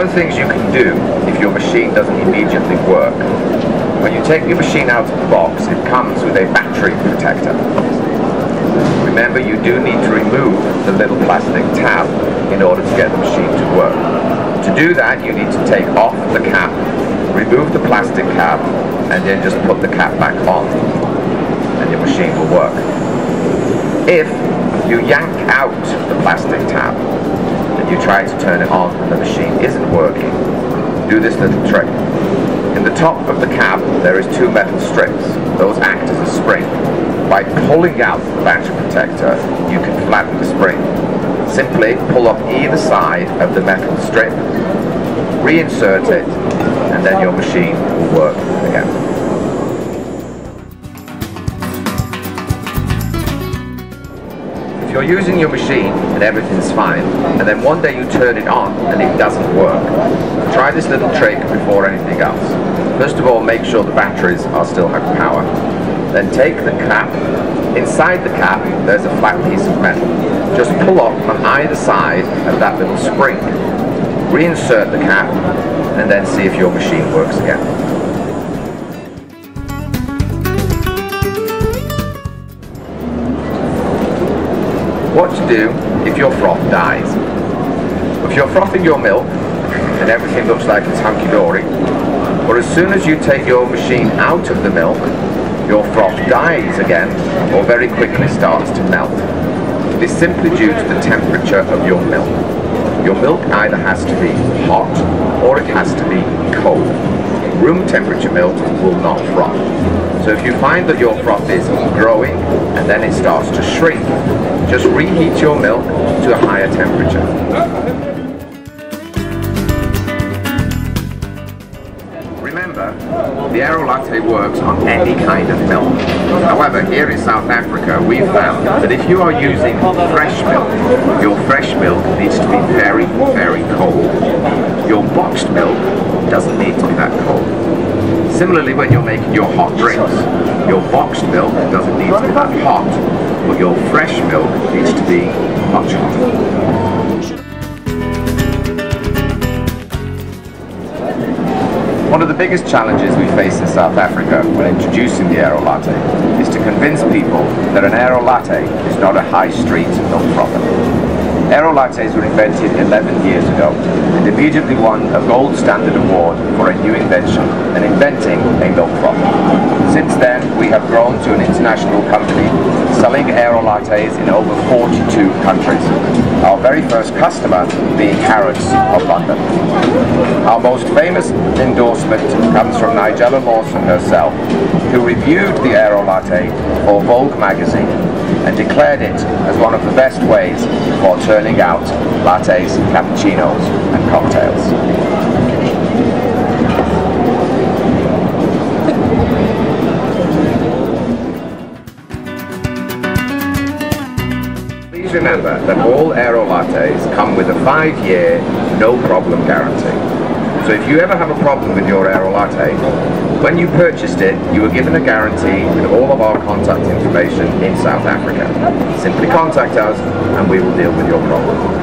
of the things you can do if your machine doesn't immediately work. When you take your machine out of the box, it comes with a battery protector. Remember, you do need to remove the little plastic tab in order to get the machine to work. To do that, you need to take off the cap, remove the plastic cap, and then just put the cap back on, and your machine will work. If you yank out the plastic tab and you try to turn it on and the machine isn't working, do this little trick. In the top of the cab there is two metal strips. Those act as a spring. By pulling out the battery protector, you can flatten the spring. Simply pull up either side of the metal strip, reinsert it, and then your machine will work again. If you're using your machine and everything's fine, and then one day you turn it on and it doesn't work, try this little trick before anything else. First of all, make sure the batteries still have power. Then take the cap. Inside the cap there's a flat piece of metal. Just pull up on either side of that little spring. Reinsert the cap and then see if your machine works again. What to do if your froth dies. If you're frothing your milk and everything looks like it's hunky-dory, but as soon as you take your machine out of the milk, your froth dies again or very quickly starts to melt. It is simply due to the temperature of your milk. Your milk either has to be hot or it has to be cold. Room temperature milk will not froth. So if you find that your froth is growing and then it starts to shrink, just reheat your milk to a higher temperature. Remember, the Aerolatte works on any kind of milk. However, here in South Africa, we've found that if you are using fresh milk, your fresh milk needs to be very, very cold. Your boxed milk doesn't need to be that cold. Similarly, when you're making your hot drinks, your boxed milk doesn't need to be that hot, but your fresh milk needs to be much hotter. One of the biggest challenges we face in South Africa when introducing the Aerolatte is to convince people that an Aerolatte is not a high street milk frother. Aerolattes were invented 11 years ago and immediately won a gold standard award for a new invention, an inventing a milk frother. Since then, we have grown to an international company selling Aerolattes in over 42 countries. Our very first customer being Harrods of London. Our most famous endorsement comes from Nigella Lawson herself, who reviewed the Aerolatte for Vogue magazine and declared it as one of the best ways for turning out lattes, cappuccinos and cocktails. Please remember that all Aerolattes come with a 5-year no-problem guarantee. So if you ever have a problem with your Aerolatte, when you purchased it, you were given a guarantee with all of our contact information in South Africa. Simply contact us and we will deal with your problem.